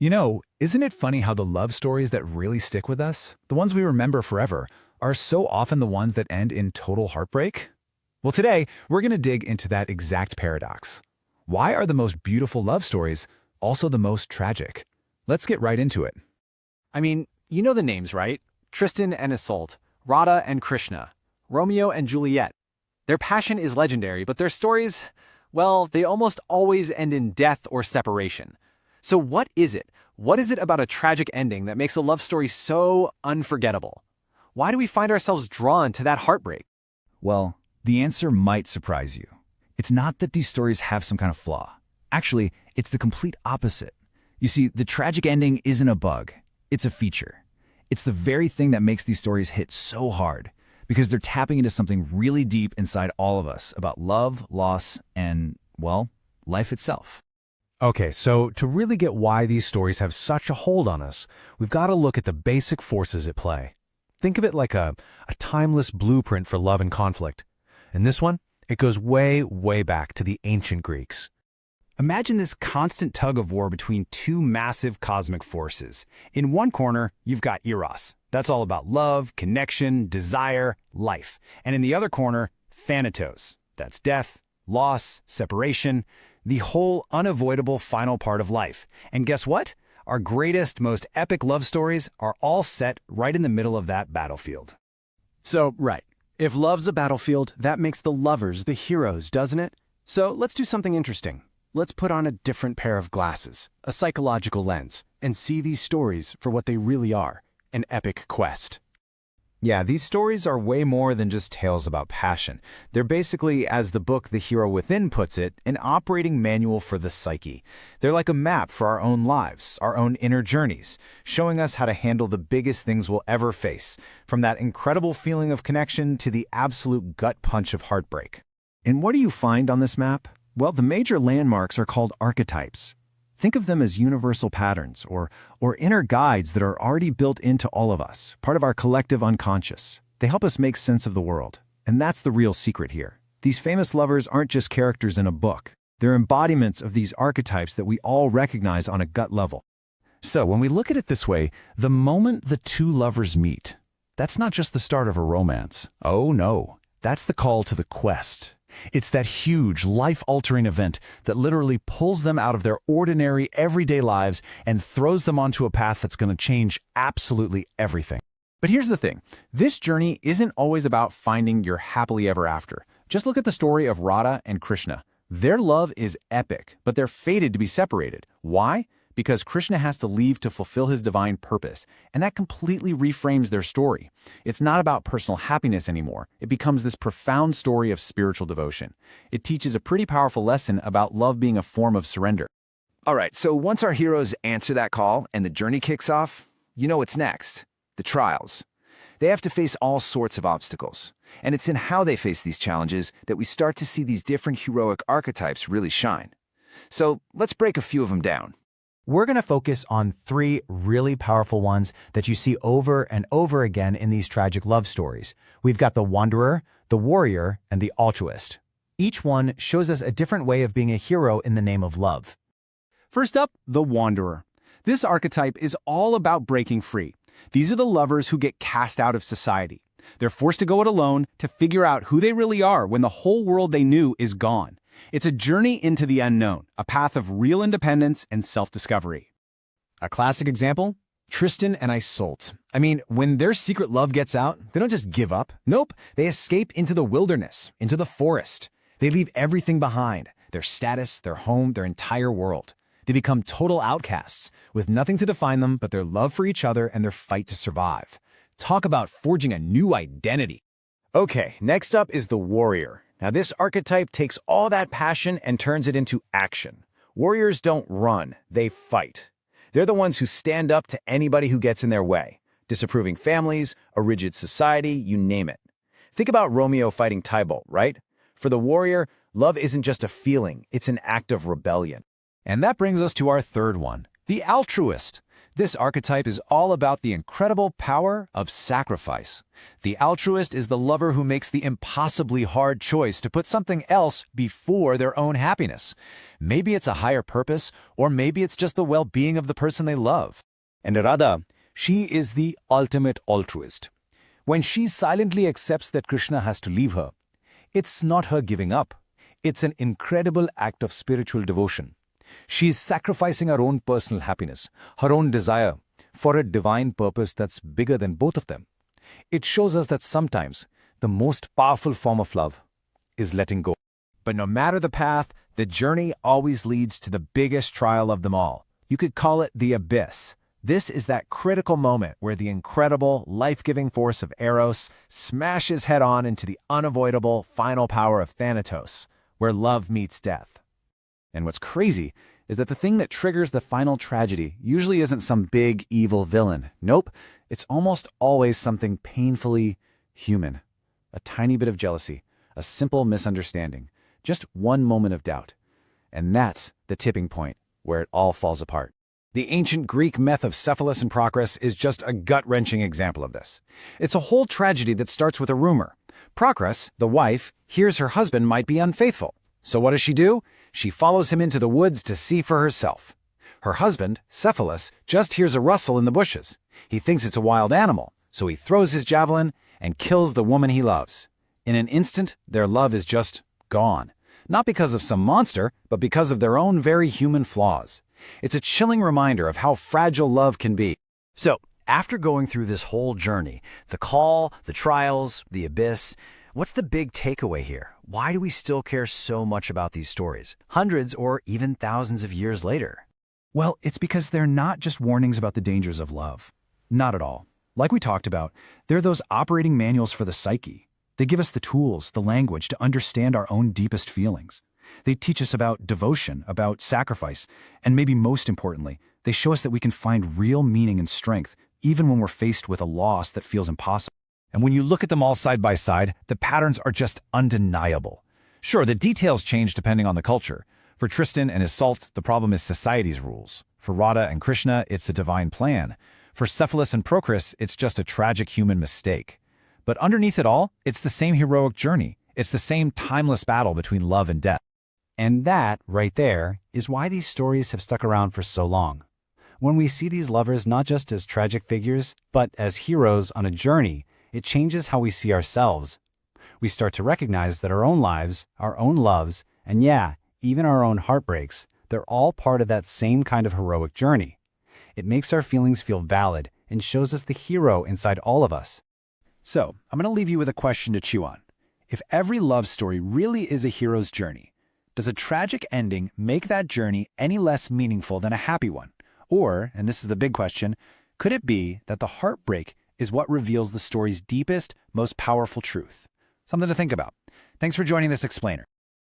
Isn't it funny how the love stories that really stick with us, the ones we remember forever, are so often the ones that end in total heartbreak? Well, today, we're going to dig into that exact paradox. Why are the most beautiful love stories also the most tragic? Let's get right into it. You know the names, right? Tristan and Isolde, Radha and Krishna, Romeo and Juliet. Their passion is legendary, but their stories, well, they almost always end in death or separation. So what is it? What is it about a tragic ending that makes a love story so unforgettable? Why do we find ourselves drawn to that heartbreak? Well, the answer might surprise you. It's not that these stories have some kind of flaw. Actually, it's the complete opposite. You see, the tragic ending isn't a bug. It's a feature. It's the very thing that makes these stories hit so hard, because they're tapping into something really deep inside all of us about love, loss, and, well, life itself. Okay, so to really get why these stories have such a hold on us, we've got to look at the basic forces at play. Think of it like a timeless blueprint for love and conflict. In this one, it goes way, way back to the ancient Greeks. Imagine this constant tug of war between two massive cosmic forces. In one corner, you've got Eros. That's all about love, connection, desire, life. And in the other corner, Thanatos. That's death, loss, separation, the whole unavoidable final part of life. And guess what? Our greatest, most epic love stories are all set right in the middle of that battlefield. So, right. If love's a battlefield, that makes the lovers the heroes, doesn't it? So let's do something interesting. Let's put on a different pair of glasses, a psychological lens, and see these stories for what they really are, an epic quest. Yeah, these stories are way more than just tales about passion. They're basically, as the book The Hero Within puts it, an operating manual for the psyche. They're like a map for our own lives, our own inner journeys, showing us how to handle the biggest things we'll ever face, from that incredible feeling of connection to the absolute gut punch of heartbreak. And what do you find on this map? Well, the major landmarks are called archetypes. Think of them as universal patterns or inner guides that are already built into all of us, part of our collective unconscious. They help us make sense of the world. And that's the real secret here. These famous lovers aren't just characters in a book. They're embodiments of these archetypes that we all recognize on a gut level. So when we look at it this way, the moment the two lovers meet, that's not just the start of a romance. Oh no, that's the call to the quest. It's that huge, life-altering event that literally pulls them out of their ordinary, everyday lives and throws them onto a path that's going to change absolutely everything. But here's the thing. This journey isn't always about finding your happily ever after. Just look at the story of Radha and Krishna. Their love is epic, but they're fated to be separated. Why? Because Krishna has to leave to fulfill his divine purpose, and that completely reframes their story. It's not about personal happiness anymore. It becomes this profound story of spiritual devotion. It teaches a pretty powerful lesson about love being a form of surrender. All right, so once our heroes answer that call and the journey kicks off, you know what's next. The trials. They have to face all sorts of obstacles. And it's in how they face these challenges that we start to see these different heroic archetypes really shine. So let's break a few of them down. We're going to focus on three really powerful ones that you see over and over again in these tragic love stories. We've got the wanderer, the warrior, and the altruist. Each one shows us a different way of being a hero in the name of love. First up, the wanderer. This archetype is all about breaking free. These are the lovers who get cast out of society. They're forced to go it alone to figure out who they really are when the whole world they knew is gone. It's a journey into the unknown, a path of real independence and self-discovery. A classic example? Tristan and Isolde. When their secret love gets out, they don't just give up. Nope, they escape into the wilderness, into the forest. They leave everything behind, their status, their home, their entire world. They become total outcasts, with nothing to define them but their love for each other and their fight to survive. Talk about forging a new identity. Okay, next up is the warrior. Now this archetype takes all that passion and turns it into action. Warriors don't run, they fight. They're the ones who stand up to anybody who gets in their way. Disapproving families, a rigid society, you name it. Think about Romeo fighting Tybalt, right? For the warrior, love isn't just a feeling, it's an act of rebellion. And that brings us to our third one, the altruist. This archetype is all about the incredible power of sacrifice. The altruist is the lover who makes the impossibly hard choice to put something else before their own happiness. Maybe it's a higher purpose, or maybe it's just the well-being of the person they love. And Radha, she is the ultimate altruist. When she silently accepts that Krishna has to leave her, it's not her giving up. It's an incredible act of spiritual devotion. She is sacrificing her own personal happiness, her own desire, for a divine purpose that's bigger than both of them. It shows us that sometimes the most powerful form of love is letting go. But no matter the path, the journey always leads to the biggest trial of them all. You could call it the abyss. This is that critical moment where the incredible, life-giving force of Eros smashes head-on into the unavoidable final power of Thanatos, where love meets death. And what's crazy is that the thing that triggers the final tragedy usually isn't some big, evil villain. Nope, it's almost always something painfully human. A tiny bit of jealousy, a simple misunderstanding, just one moment of doubt. And that's the tipping point where it all falls apart. The ancient Greek myth of Cephalus and Procris is just a gut-wrenching example of this. It's a whole tragedy that starts with a rumor. Procris, the wife, hears her husband might be unfaithful. So what does she do? She follows him into the woods to see for herself. Her husband, Cephalus, just hears a rustle in the bushes. He thinks it's a wild animal, so he throws his javelin and kills the woman he loves. In an instant, their love is just gone. Not because of some monster, but because of their own very human flaws. It's a chilling reminder of how fragile love can be. So, after going through this whole journey, the call, the trials, the abyss, what's the big takeaway here? Why do we still care so much about these stories, hundreds or even thousands of years later? Well, it's because they're not just warnings about the dangers of love. Not at all. Like we talked about, they're those operating manuals for the psyche. They give us the tools, the language to understand our own deepest feelings. They teach us about devotion, about sacrifice, and maybe most importantly, they show us that we can find real meaning and strength even when we're faced with a loss that feels impossible. And when you look at them all side by side, the patterns are just undeniable. Sure, the details change depending on the culture. For Tristan and Iseult, the problem is society's rules. For Radha and Krishna, it's a divine plan. For Cephalus and Procris, it's just a tragic human mistake. But underneath it all, it's the same heroic journey. It's the same timeless battle between love and death. And that, right there, is why these stories have stuck around for so long. When we see these lovers not just as tragic figures, but as heroes on a journey, it changes how we see ourselves. We start to recognize that our own lives, our own loves, and yeah, even our own heartbreaks, they're all part of that same kind of heroic journey. It makes our feelings feel valid and shows us the hero inside all of us. So, I'm going to leave you with a question to chew on. If every love story really is a hero's journey, does a tragic ending make that journey any less meaningful than a happy one? Or, and this is the big question, could it be that the heartbreak is what reveals the story's deepest, most powerful truth? Something to think about. Thanks for joining this explainer.